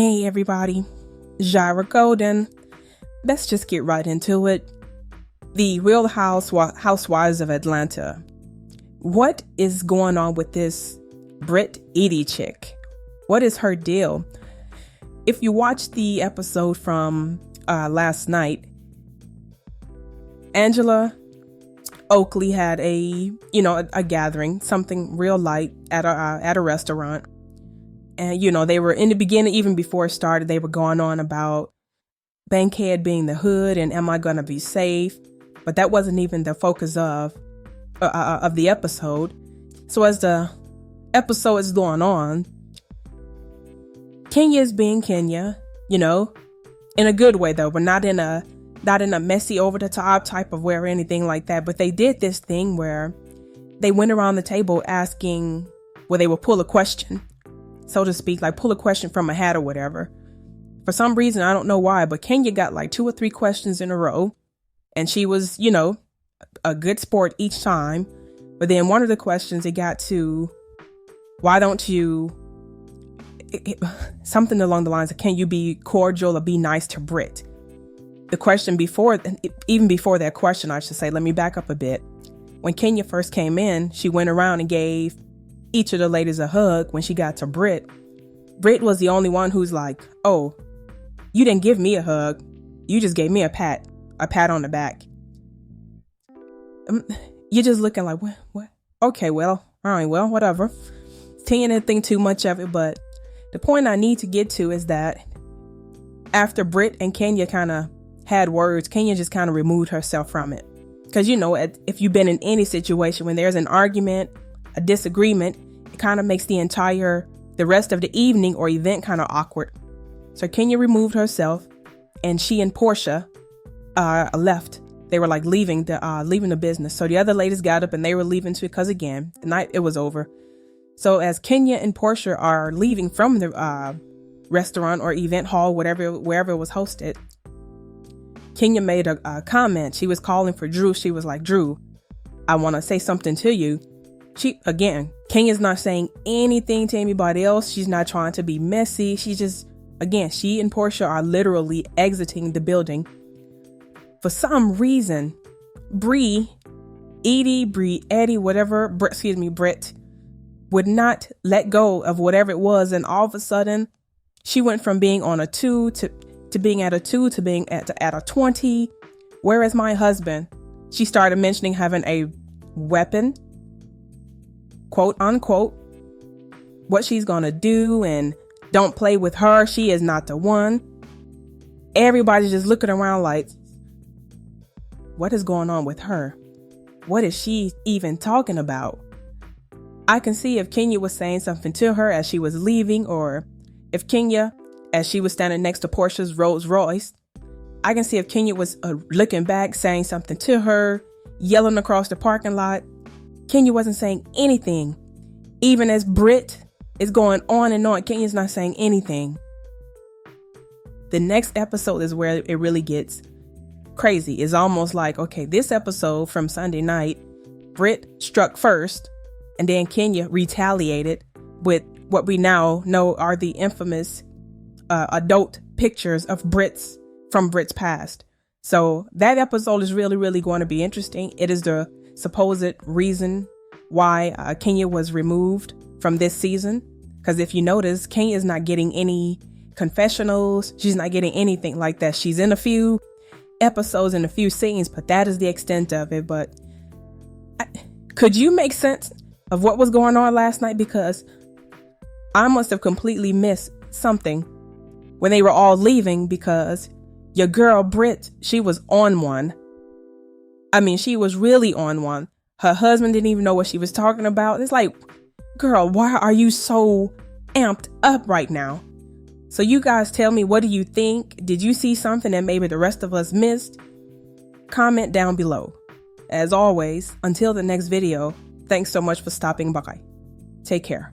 Hey everybody, Jira Golden. Let's just get right into it. The Real Housewives of Atlanta. What is going on with this Brit Eady chick? What is her deal? If you watched the episode from last night, Angela Oakley had a gathering, something real light at a restaurant. And, they were in the beginning, even before it started, they were going on about Bankhead being the hood and am I going to be safe? But that wasn't even the focus of the episode. So as the episode is going on, Kenya is being Kenya, in a good way, though, but not in a messy, over the top type of way or anything like that. But they did this thing where they went around the table asking, where they would pull a question, so to speak, like pull a question from a hat or whatever. For some reason, I don't know why, but Kenya got like 2 or 3 questions in a row. And she was, a good sport each time. But then one of the questions, it got to, why don't you, something along the lines of, can you be cordial or be nice to Brit? The question even before that question, I should say, let me back up a bit. When Kenya first came in, she went around and gave each of the ladies a hug. When she got to Brit was the only one who's like, oh, you didn't give me a hug. You just gave me a pat on the back. You're just looking like, what? Okay, well, all right, well, whatever. Kenya didn't think too much of it, but the point I need to get to is that after Brit and Kenya kind of had words, Kenya just kind of removed herself from it. Because, if you've been in any situation, when there's an argument, a disagreement, it kind of makes the rest of the evening or event kind of awkward. So Kenya removed herself, and she and Portia left. They were like leaving the business. So the other ladies got up and they were leaving too, because again, the night it was over. So as Kenya and Portia are leaving from the restaurant or event hall, wherever it was hosted, Kenya made a comment. She was calling for Drew. She was like, Drew, I want to say something to you. Kenya's not saying anything to anybody else. She's not trying to be messy. She and Portia are literally exiting the building. For some reason, Brit Eady, Brit would not let go of whatever it was. And all of a sudden, she went from being on a 2 to being at a 2 to being at a 20. Whereas my husband, she started mentioning having a weapon, quote unquote, what she's going to do, and don't play with her. She is not the one. Everybody's just looking around like, what is going on with her? What is she even talking about? I can see if Kenya was saying something to her as she was leaving, or if Kenya, as she was standing next to Portia's Rolls Royce, I can see if Kenya was looking back, saying something to her, yelling across the parking lot. Kenya wasn't saying anything. Even as Brit is going on and on, Kenya's not saying anything. The next episode is where it really gets crazy. It's almost like, okay, this episode from Sunday night, Brit struck first, and then Kenya retaliated with what we now know are the infamous adult pictures of from Brit's past. So that episode is really, really going to be interesting. It is the supposed reason why Kenya was removed from this season. Because if you notice, Kenya is not getting any confessionals. She's not getting anything like that. She's in a few episodes and a few scenes, but that is the extent of it. But could you make sense of what was going on last night? Because I must have completely missed something when they were all leaving, because your girl Brit, she was on one. I mean, she was really on one. Her husband didn't even know what she was talking about. It's like, girl, why are you so amped up right now? So you guys tell me, what do you think? Did you see something that maybe the rest of us missed? Comment down below. As always, until the next video, thanks so much for stopping by. Take care.